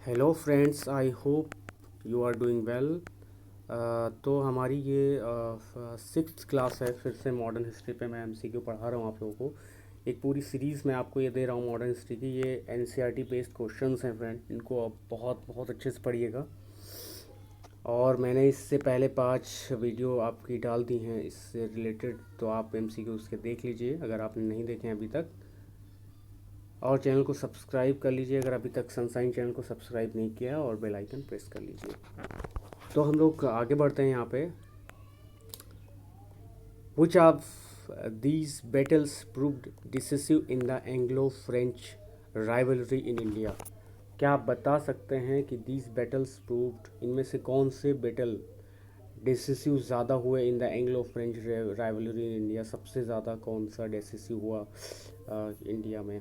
Hello friends, I hope you are doing well. तो हमारी ये सिक्स्थ क्लास है। फिर से मॉडर्न हिस्ट्री पे मैं एमसीक्यू पढ़ा रहा हूँ आप लोगों को। एक पूरी सीरीज़ में आपको ये दे रहा हूँ मॉडर्न हिस्ट्री की। ये एनसीईआरटी बेस्ड क्वेश्चंस हैं फ्रेंड, इनको आप बहुत बहुत अच्छे से पढ़िएगा। और मैंने इससे पहले 5 वीडियो आपकी डाल दी हैं इससे रिलेटेड, तो आप एमसीक्यू उसके देख लीजिए अगर आपने नहीं देखे हैं अभी तक। और चैनल को सब्सक्राइब कर लीजिए अगर अभी तक सनसाइन चैनल को सब्सक्राइब नहीं किया, और बेल आइकन प्रेस कर लीजिए। तो हम लोग आगे बढ़ते हैं यहाँ पे। Which of these battles proved decisive in the Anglo French rivalry in India. क्या आप बता सकते हैं कि दीज बैटल्स प्रूव्ड, इनमें से कौन से बैटल डिसिसिव ज़्यादा हुए in the Anglo French rivalry in India. सबसे ज़्यादा कौन सा डिसिसिव हुआ इंडिया में,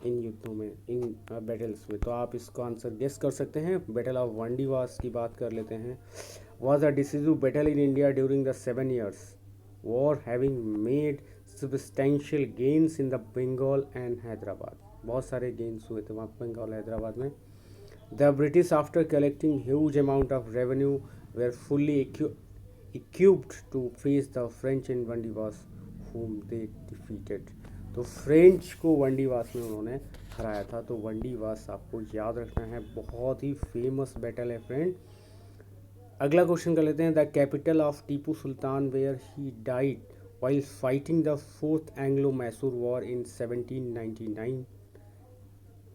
इन युद्धों में, इन बैटल्स में। तो आप इसको आंसर गेस कर सकते हैं। बैटल ऑफ वांडीवास की बात कर लेते हैं। Was a decisive battle in India during the 7 years war, having made substantial gains in the Bengal and Hyderabad. बहुत सारे गेन्स हुए थे वहाँ बंगाल हैदराबाद में। The British after collecting huge amount of revenue were fully equipped to face the French in Wandiwash whom they defeated। तो French को वंडीवास में उन्होंने हराया था। तो वंडीवास आपको याद रखना है, बहुत ही फेमस बैटल है फ्रेंड। अगला क्वेश्चन कर लेते हैं। The capital of Tipu Sultan where he died while fighting the fourth एंग्लो-मैसूर war in 1799।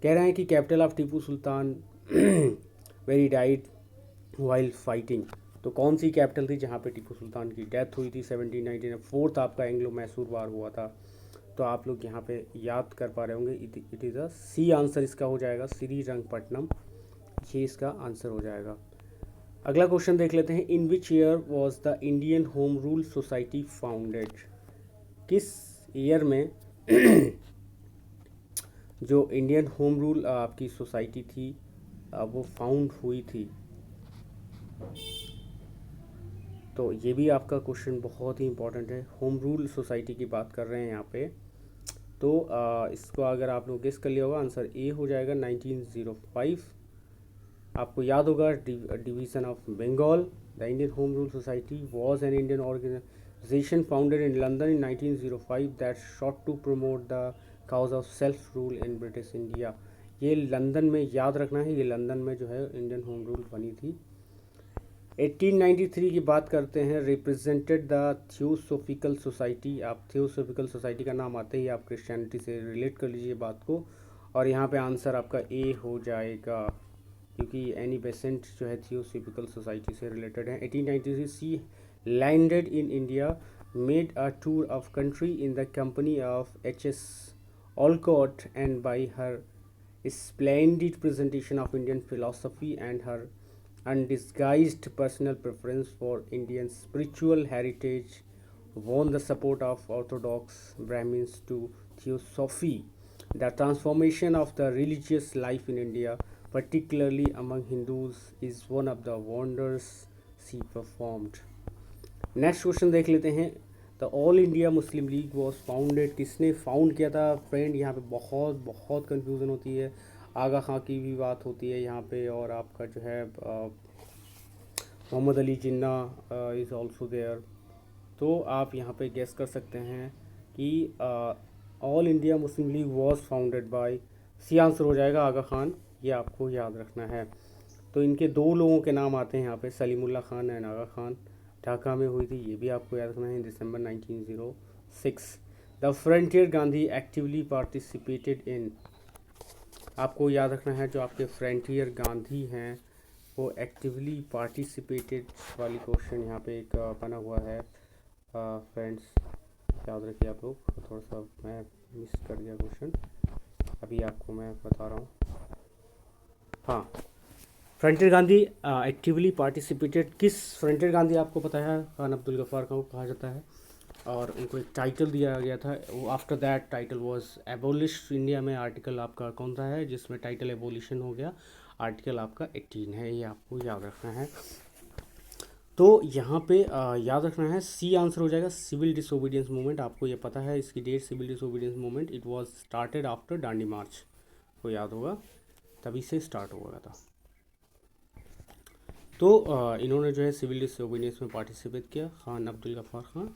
कह रहे हैं कि capital of Tipu Sultan where he died while fighting. तो कौन सी कैपिटल थी जहाँ पे टीपू सुल्तान की डेथ हुई थी 1799। फोर्थ आपका एंग्लो मैसूर वार हुआ था। तो आप लोग यहाँ पे याद कर पा रहे होंगे। It is a C answer इसका हो जाएगा, श्रीरंगपट्टनम, ये इसका आंसर हो जाएगा। अगला क्वेश्चन देख लेते हैं। In which year was the Indian home rule society founded. किस ईयर में जो इंडियन होम रूल आपकी सोसाइटी थी वो फाउंड हुई थी। तो ये भी आपका क्वेश्चन बहुत ही इंपॉर्टेंट है। होम रूल सोसाइटी की बात कर रहे हैं यहाँ पे। तो इसको अगर आप लोग गेस कर लिया होगा, आंसर ए हो जाएगा 1905। आपको याद होगा division of Bengal. The Indian home rule society was an Indian organization founded in London in 1905 that sought to promote the cause of self rule in British India. ये लंदन में, याद रखना है, ये लंदन में जो है इंडियन होम रूल बनी थी। 1893 की बात करते हैं। Represented the theosophical society. आप थियोसोफिकल सोसाइटी का नाम आते ही आप क्रिश्चियनिटी से रिलेट कर लीजिए बात को, और यहाँ पे आंसर आपका ए हो जाएगा, क्योंकि एनी बेसेंट जो है थियोसोफिकल सोसाइटी से रिलेटेड है। 1893 she landed in India, made a tour of country in the company of H S. Olcott and by her splendid presentation of Indian philosophy and her undisguised personal preference for Indian spiritual heritage won the support of Orthodox Brahmins to Theosophy. The transformation of the religious life in India, particularly among Hindus, is one of the wonders she performed. Next question देख लेते हैं। The all India Muslim League was founded. किसने found किया था friend. यहाँ पे बहुत बहुत कन्फ्यूज़न होती है। आगा खां की भी बात होती है यहाँ पे, और आपका जो है Mohammad Ali Jinnah is also there. तो आप यहाँ पे गेस कर सकते हैं कि All India Muslim League was founded by, C answer हो जाएगा आगा खान। ये आपको याद रखना है। तो इनके 2 लोगों के नाम आते हैं यहाँ पे, सलीमुल्लाह खान एंड आगा खान। ढाका में हुई थी, ये भी आपको याद रखना है, दिसंबर 1906। The frontier Gandhi actively participated in. आपको याद रखना है जो आपके फ्रंटियर गांधी हैं वो एक्टिवली पार्टिसिपेटेड वाली क्वेश्चन यहाँ पे एक बना हुआ है फ्रेंड्स, याद रखिए आप लोग। थोड़ा सा मैं मिस कर दिया क्वेश्चन, अभी आपको मैं बता रहा हूँ। हाँ, फ्रंटियर गांधी एक्टिवली पार्टिसिपेटेड। किस फ्रंटियर गांधी आपको पता है, खान अब्दुल गफ्फार को कहा जाता है, और उनको एक टाइटल दिया गया था। वो after that title was abolish. India में आर्टिकल आपका कौन सा है जिसमें टाइटल एबोलिशन हो गया, आर्टिकल आपका 18 है, ये आपको याद रखना है। तो यहाँ पे याद रखना है, सी आंसर हो जाएगा सिविल डिसोबीडियंस मूवमेंट। आपको ये पता है इसकी date, civil disobedience movement it was started after Dandi march, को याद होगा, तभी से स्टार्ट हुआ था। तो इन्होंने जो है सिविल डिसोबीडियंस में पार्टिसिपेट किया, खान अब्दुल गफ्फार खान,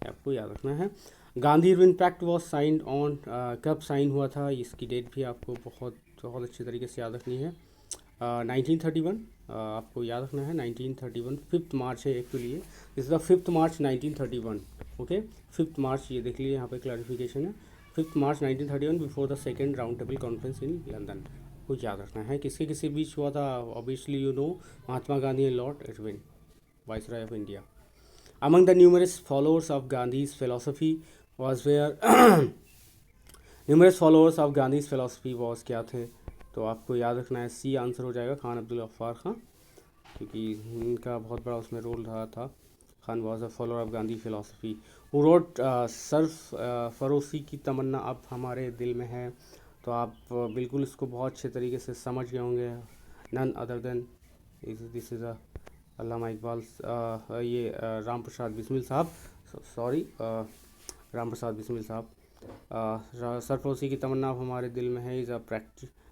आपको याद रखना है। Gandhi Irwin pact was signed on, कब साइन हुआ था, इसकी डेट भी आपको बहुत बहुत अच्छे तरीके से याद रखनी है। 1931, आपको याद रखना है 1931, 5 मार्च है एक्चुअली, ये इस द 5 मार्च 1931। ओके, 5 मार्च, ये देख लीजिए यहाँ पे क्लैरिफिकेशन है, 5 मार्च 1931 before the second round table conference in London, को याद रखना है। किसके किसके बीच हुआ था, obviously you know, Mahatma Gandhi and Lord Irwin, viceroy of India. Among the numerous followers of Gandhi's philosophy was where numerous followers of Gandhi's philosophy was क्या थे, तो आपको याद रखना है सी आंसर हो जाएगा, खान अब्दुल गफ्फार खान, क्योंकि इनका बहुत बड़ा उसमें रोल रहा था। Khan was a follower of Gandhi philosophy. Who wrote सर्फ फरोसी की तमन्ना अब हमारे दिल में है, तो आप बिल्कुल इसको बहुत अच्छे तरीके से समझ गए होंगे, none other than this is a Allama Iqbal, ये राम प्रसाद बिस्मिल साहब, सॉरी राम प्रसाद बिस्मिल साहब। सरफरोशी की तमन्ना अब हमारे दिल में है is a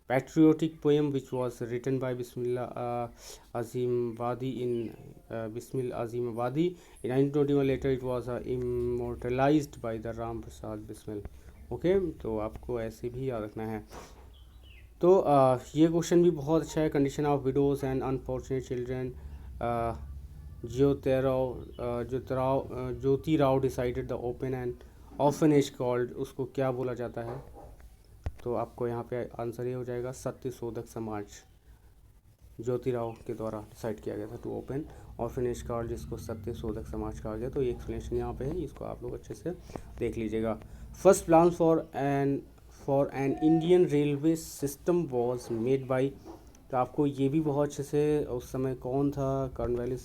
patriotic poem which was written by Bismillah Azim Wadi in Bismil Azim Wadi in 1921. Later it was immortalized by the Ram Prasad Bismil. Okay, तो आपको ऐसे भी याद रखना है। तो ये क्वेश्चन भी बहुत अच्छा है। Condition of widows and unfortunate children, Jyoti Rao decided the open and orphanage called, उसको क्या बोला जाता है, तो आपको यहाँ पे आंसर ये हो जाएगा सत्य शोधक समाज, ज्योतिराव के द्वारा डिसाइड किया गया था टू ओपन ऑर्फनेज कॉल्ड, जिसको सत्य शोधक समाज कहा गया। तो ये एक्सप्लेनेशन यहाँ पे है, इसको आप लोग अच्छे से देख लीजिएगा। First plan for an Indian railway system was made by, तो आपको ये भी बहुत अच्छे से, उस समय कौन था, कॉर्नवालिस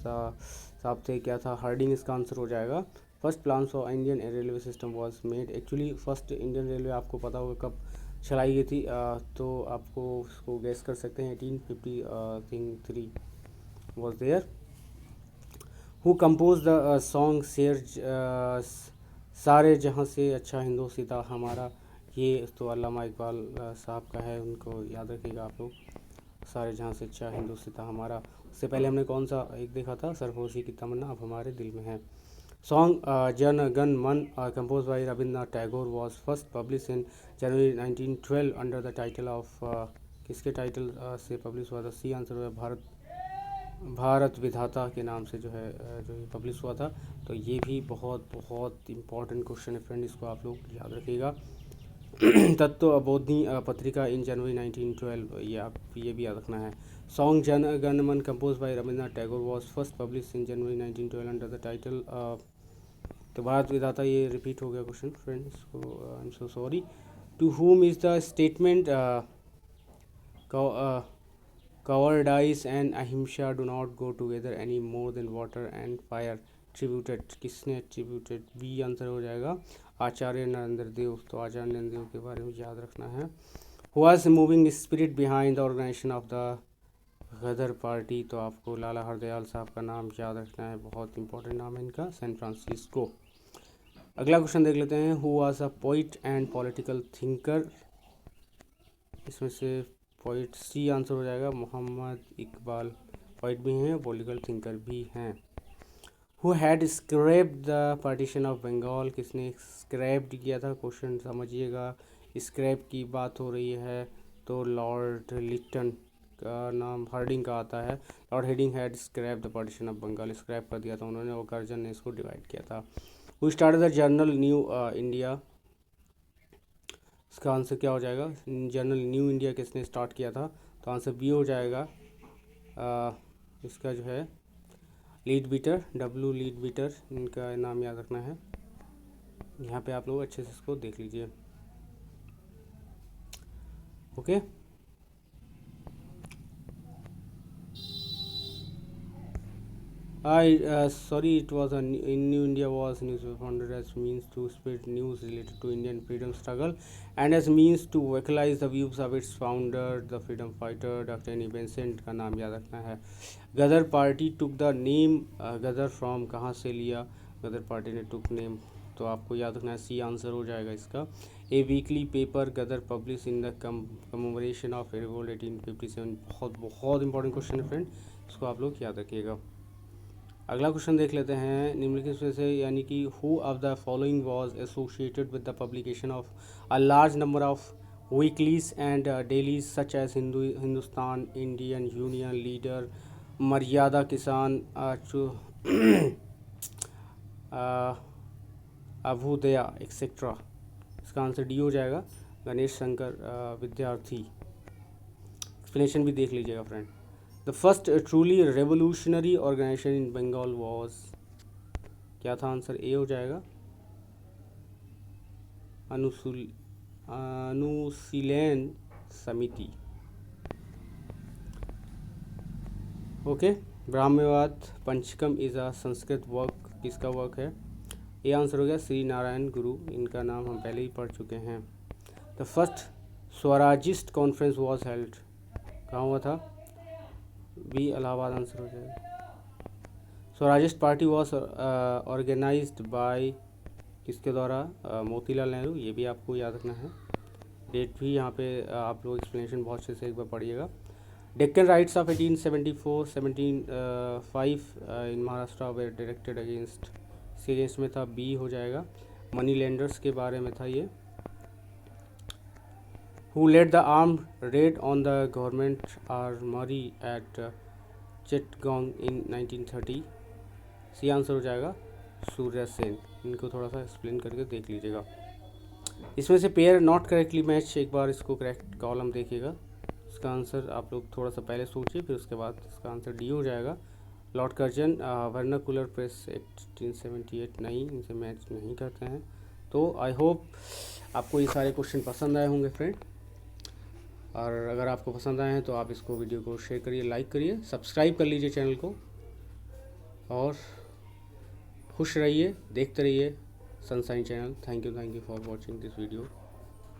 साहब थे, क्या था, हार्डिंग इसका आंसर हो जाएगा। First plan for Indian railway system was made, actually first Indian railway आपको पता होगा कब चलाई गई थी, तो आपको उसको गैस कर सकते हैं, 1853 was there. Who compose the song शेर सारे जहाँ से अच्छा हिंदोस्तान हमारा, ये तो अल्लामा इकबाल साहब का है, उनको याद रखिएगा आप लोग, सारे जहाँ से अच्छा हिंदोस्तान हमारा। उससे पहले हमने कौन सा एक देखा था, सरफरोशी की तमन्ना अब हमारे दिल में है। सॉन्ग जन गण मन compose by Rabindranath Tagore was first publish in January 1912 under the title of, किसके टाइटल से पब्लिश हुआ था, सी आंसर हुआ भारत विधाता के नाम से जो है जो ये पब्लिश हुआ था। तो ये भी बहुत बहुत इंपॉर्टेंट क्वेश्चन है फ्रेंड, इसको आप लोग याद रखिएगा। तत्व अबोधनी पत्रिका इन जनवरी 1912, ये आप ये भी याद रखना है। सॉन्ग जन गण मन compose by Rabindranath Tagore was first publish in January 1912 under the title, तो भारत विधाता, ये रिपीट हो गया क्वेश्चन फ्रेंड्स, को I am so sorry. To whom is the statement cowardice and ahimsa do not go together any more than water and fire attributed, किसने attributed, B answer हो जाएगा आचार्य नरेंद्र देव। तो आचार्य नरेंद्र देव के बारे में याद रखना है। Who was the moving spirit behind the organization of the Ghadar party, तो आपको लाला हरदयाल साहब का नाम याद रखना है, बहुत इंपॉर्टेंट नाम है इनका, सैन फ्रांसिस्को। अगला क्वेश्चन देख लेते हैं। Who was a poet and political thinker, इसमें से पोइट सी आंसर हो जाएगा, मोहम्मद इकबाल, पोइट भी हैं, पॉलिटिकल थिंकर भी हैं। Who had scrapped the partition of Bengal, किसने स्क्रैप्ड किया था, क्वेश्चन समझिएगा, स्क्रैप की बात हो रही है, तो लॉर्ड लिटन का नाम हार्डिंग का आता है। Lord Hardinge had scrap the partition of Bengal, scrap कर दिया था उन्होंने, और कर्जन ने इसको डिवाइड किया था। Who started the journal new India, इसका आंसर क्या हो जाएगा, जर्नल न्यू इंडिया किसने स्टार्ट किया था, तो आंसर बी हो जाएगा, इसका जो है Leadbeater, W Leadbeater, इनका नाम याद रखना है। यहाँ पे आप लोग अच्छे से इसको देख लीजिए। Okay, sorry, it was in New India was newspaper founded as means to spread news related to Indian freedom struggle and as means to vocalize the views of its founder, the freedom fighter Dr. Annie Besant का नाम याद रखना है। Ghadar party took the name Ghadar from, कहाँ से लिया, Ghadar party ने took name, तो आपको याद रखना है सी आंसर हो जाएगा इसका। A weekly paper Ghadar publish in the commemoration of revolt 1857। बहुत बहुत इंपॉर्टेंट क्वेश्चन है फ्रेंड, इसको आप लोग याद रखिएगा। अगला क्वेश्चन देख लेते हैं निम्नलिखित में से यानी कि who of the following was associated with the publication of a large number of weeklies and dailies such as Hindustan, Indian union leader, Maryada Kisan, Abhyudaya etcetera. इसका आंसर डी हो जाएगा, गणेश शंकर विद्यार्थी। एक्सप्लेनेशन भी देख लीजिएगा friend. The first truly revolutionary organisation in Bengal was, क्या था answer? A हो जाएगा, Anushilan Samiti. Okay, Brahmanyavada Panchakam is a Sanskrit work, किसका वर्क है? ये आंसर हो गया श्री नारायण गुरु, इनका नाम हम पहले ही पढ़ चुके हैं। The first Swarajist conference was held, कहाँ हुआ था? बी इलाहाबाद आंसर हो जाएगा। Swarajist party was organized by, किसके द्वारा? मोतीलाल नेहरू। ये भी आपको याद रखना है, डेट भी यहाँ पे आप लोग एक्सप्लेनेशन बहुत अच्छे से एक बार पढ़िएगा। Deccan riots of 1874 1705 in Maharashtra were directed against, इसके अगेंस्ट में था, बी हो जाएगा। मनी लेंडर्स के बारे में था ये। Who led the armed raid on the government armoury at Chittagong in 1930, C answer हो जाएगा सूर्य सेन। इनको थोड़ा सा एक्सप्लेन करके देख लीजिएगा। इसमें से पेयर नॉट करेक्टली मैच, एक बार इसको करेक्ट कॉलम देखिएगा। इसका आंसर आप लोग थोड़ा सा पहले सोचिए, फिर उसके बाद इसका आंसर डी हो जाएगा। Lord Curzon vernacular press act 1878, नहीं, इनसे मैच नहीं करते हैं। तो आई होप आपको ये सारे क्वेश्चन पसंद आए होंगे फ्रेंड, और अगर आपको पसंद आए हैं तो आप इसको वीडियो को शेयर करिए, लाइक करिए, सब्सक्राइब कर लीजिए चैनल को, और खुश रहिए, देखते रहिए sunshine channel. Thank you for watching this video.